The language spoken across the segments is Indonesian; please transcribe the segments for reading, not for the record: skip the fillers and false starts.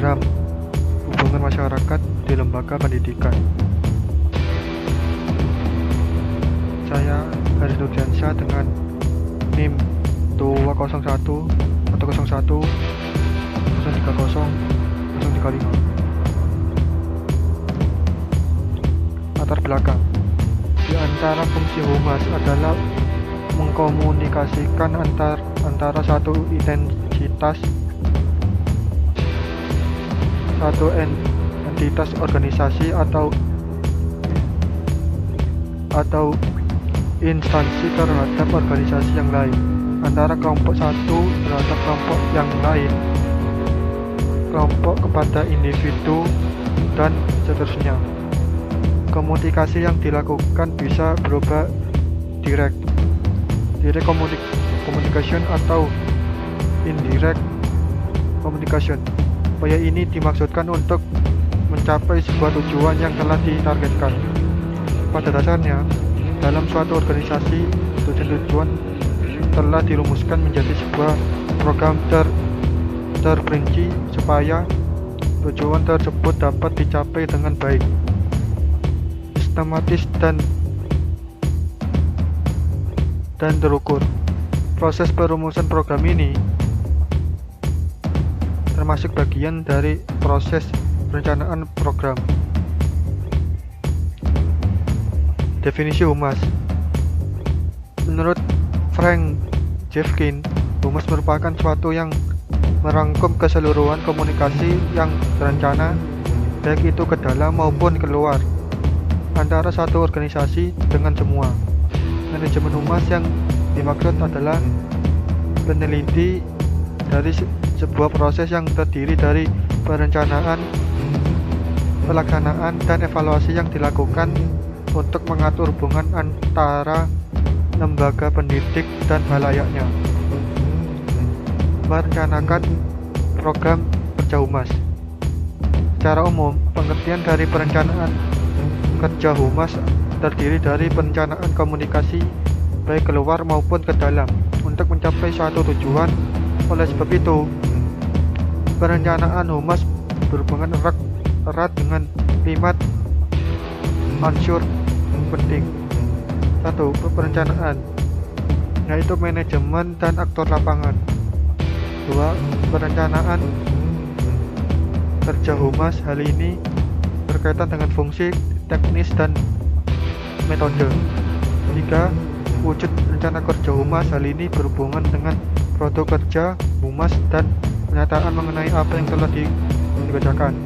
program hubungan masyarakat di lembaga pendidikan. Saya Haris Nurdiansyah dengan NIM 201 atau 01 030 035. Latar belakang. Di antara fungsi humas adalah mengkomunikasikan antara satu identitas, satu entitas organisasi atau instansi terhadap organisasi yang lain, antara kelompok satu terhadap kelompok yang lain, kelompok kepada individu, dan seterusnya. Komunikasi yang dilakukan bisa berupa direct communication atau indirect communication. Upaya ini dimaksudkan untuk mencapai sebuah tujuan yang telah ditargetkan. Pada dasarnya, dalam suatu organisasi, tujuan-tujuan telah dirumuskan menjadi sebuah program terperinci supaya tujuan tersebut dapat dicapai dengan baik, sistematis dan terukur. Proses perumusan program ini termasuk bagian dari proses perencanaan program. Definisi humas. Menurut Frank Jeffkin, humas merupakan suatu yang merangkum keseluruhan komunikasi yang terencana, baik itu ke dalam maupun keluar, antara satu organisasi dengan semua. Manajemen humas yang dimaksud adalah peneliti dari sebuah proses yang terdiri dari perencanaan, pelaksanaan, dan evaluasi yang dilakukan untuk mengatur hubungan antara lembaga pendidik dan halayaknya. Merencanakan program kerja humas. Secara umum, pengertian dari perencanaan kerja humas terdiri dari perencanaan komunikasi baik keluar maupun ke dalam untuk mencapai suatu tujuan. Oleh sebab itu, perencanaan humas berhubungan erat dengan 5 unsur penting. 1. Perencanaan, yaitu manajemen dan aktor lapangan. 2. Perencanaan kerja humas. Hal ini berkaitan dengan fungsi, teknis, dan metode. 3. Wujud rencana kerja humas. Hal ini berhubungan dengan produk kerja humas dan pernyataan mengenai apa yang telah dikerjakan.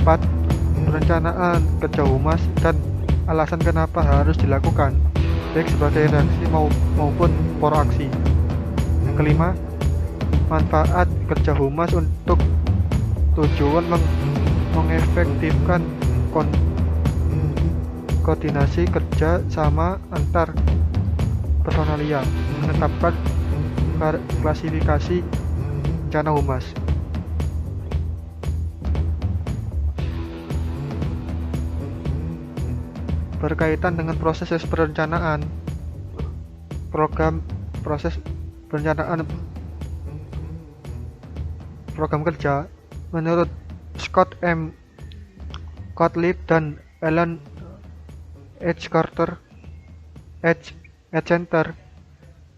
4. Perencanaan kerja humas dan alasan kenapa harus dilakukan, baik sebagai reaksi maupun proaksi. Yang kelima, manfaat kerja humas untuk tujuan mengefektifkan koordinasi kerja sama antar personalia, menetapkan klasifikasi rencana humas. Berkaitan dengan proses perencanaan proses perencanaan program kerja, menurut Scott M. Gottlieb dan Alan H. Carter H. Center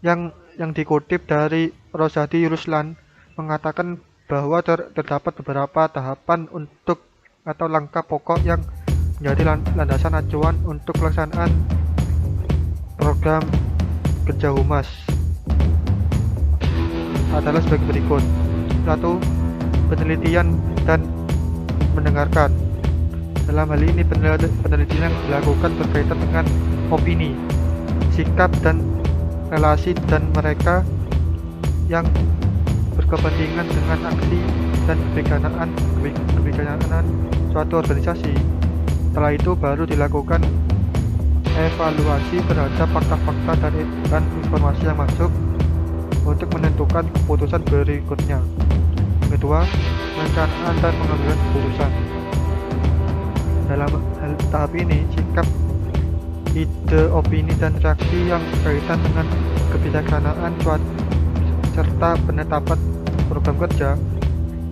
yang dikutip dari Rosadi Ruslan mengatakan bahwa terdapat beberapa tahapan untuk atau langkah pokok yang menjadi landasan acuan untuk pelaksanaan program kerja humas adalah sebagai berikut. 1. Penelitian dan mendengarkan. Dalam hal ini penelitian yang dilakukan berkaitan dengan opini, sikap, dan relasi dan mereka yang berkepentingan dengan aksi dan kebijaksanaan suatu organisasi. Setelah itu baru dilakukan evaluasi terhadap fakta-fakta dan informasi yang masuk untuk menentukan keputusan berikutnya. Kedua, perencanaan dan pengambilan keputusan. Dalam tahap ini, sikap, ide, opini, dan reaksi yang berkaitan dengan kebijaksanaan serta penetapan program kerja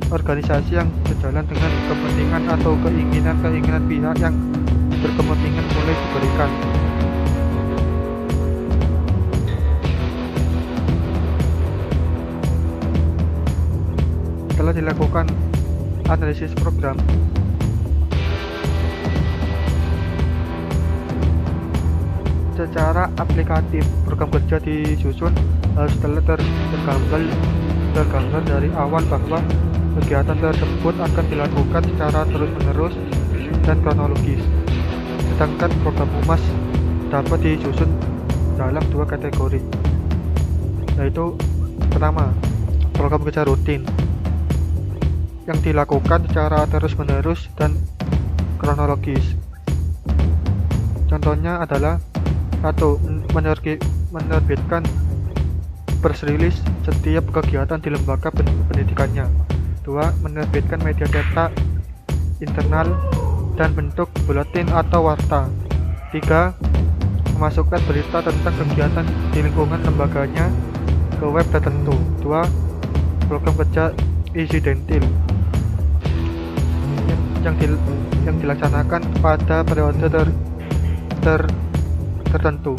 organisasi yang sejalan dengan kepentingan atau keinginan pihak yang berkepentingan mulai diberikan. Setelah dilakukan analisis program, secara aplikatif program kerja disusun harus tergambar dari awal bahwa kegiatan tersebut akan dilakukan secara terus-menerus dan kronologis. Sedangkan program humas dapat disusun dalam dua kategori, yaitu pertama, program kerja rutin yang dilakukan secara terus-menerus dan kronologis. Contohnya adalah 1. Menerbitkan press release setiap kegiatan di lembaga pendidikannya. 2. Menerbitkan media cetak internal dan bentuk buletin atau warta. 3. Memasukkan berita tentang kegiatan di lingkungan lembaganya ke web tertentu. 2. Program kerja insidentil yang dilaksanakan pada periode tertentu.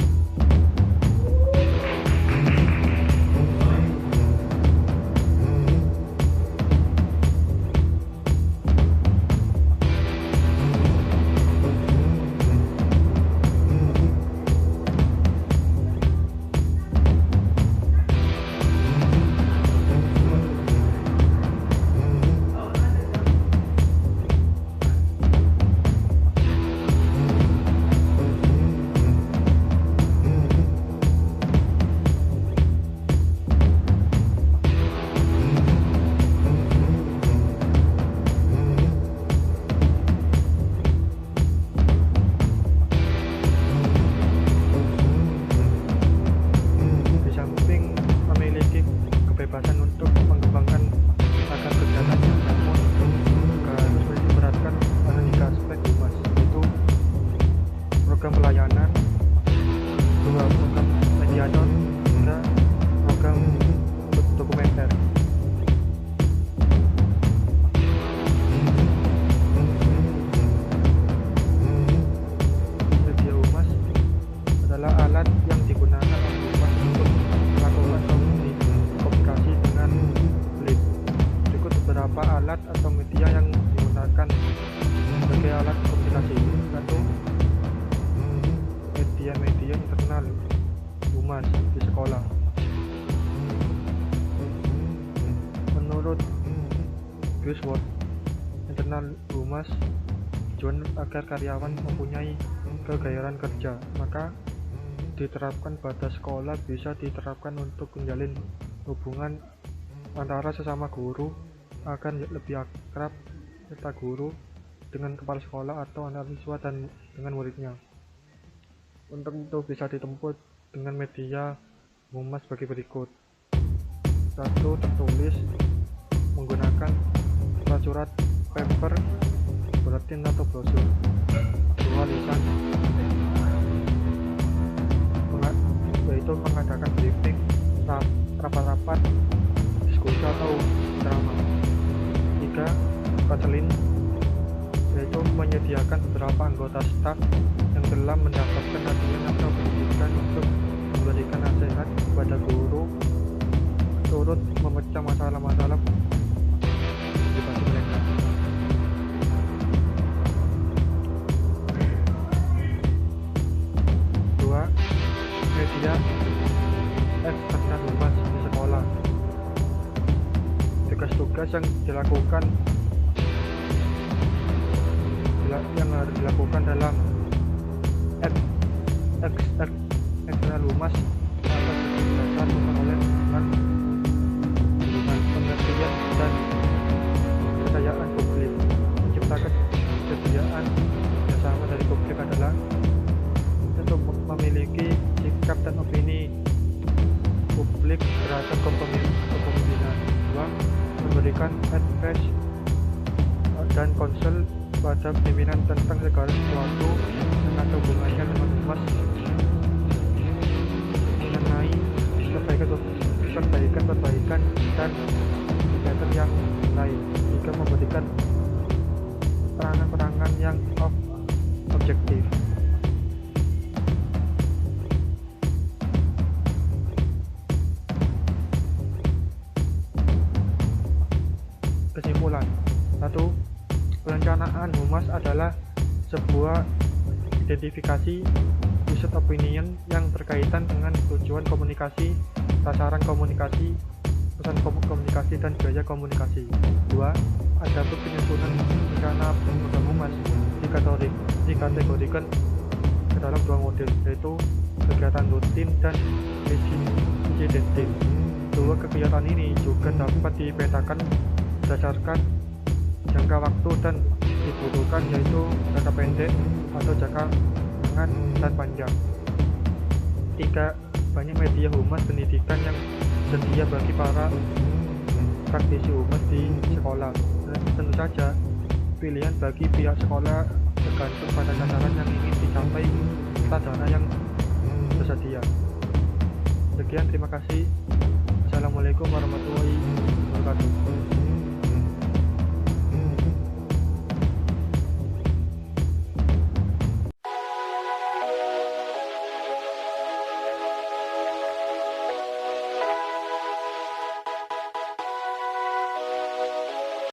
Untuk mengembangkan akan kegiatannya, namun juga harus diperhatikan pada 3 aspek humas, yaitu program pelayanan, 2 program mediator, 3 program dokumenter. Media humas adalah alat yang digunakan oleh humas untuk melakukan komunikasi dengan publik. Berikut beberapa alat atau media yang digunakan sebagai alat komunikasi. 1. Media internal humas di sekolah. Menurut Griswold, internal humas tujuan agar karyawan mempunyai kegairahan kerja, maka diterapkan pada sekolah bisa diterapkan untuk menjalin hubungan antara sesama guru akan lebih akrab serta guru dengan kepala sekolah atau anak siswa dan dengan muridnya. Untuk itu bisa ditempuh dengan media humas sebagai berikut. 1. Tertulis menggunakan surat paper, buletin atau brosur. 2. Lisan, yaitu mengadakan briefing, rapat-rapat, diskusi atau drama. 3. Konseling, yaitu menyediakan beberapa anggota staf yang telah mendapatkan latihan atau pendidikan untuk memberikan nasihat kepada guru turut memecah masalah-masalah motivasi mereka. 2. Media eksternal humas di sekolah. Tugas-tugas yang harus dilakukan dalam eksternal humas atas dasar pengelolaan pengertian dan kepercayaan publik. Menciptakan kesediaan bersama dari publik adalah untuk memiliki sikap dan opini publik terhadap kepemimpinan. 2. Memberikan advice dan konsel pada pimpinan tentang segala sesuatu yang ada hubungannya dengan humas mengenai perbaikan dan kegiatan yang lain. yang objektif. Kesimpulan 1. Perencanaan humas adalah sebuah identifikasi pusat opinion yang berkaitan dengan tujuan komunikasi, sasaran komunikasi, pesan komunikasi, dan gaya komunikasi. 2. Adapun penyusunan rencana program humas dikategorikan ke dalam dua model, yaitu kegiatan rutin dan insidentil. Dua kegiatan ini juga dapat dipetakan berdasarkan jangka waktu dan dibutuhkan, yaitu jangka pendek atau jangka menengah dan panjang. 3. Banyak media humas pendidikan yang sedia bagi para praktisi humas di sekolah. Tentu saja pilihan bagi pihak sekolah tergantung pada sasaran yang ingin dicapai serta dana yang tersedia. Sekian, terima kasih. Assalamualaikum warahmatullahi wabarakatuh.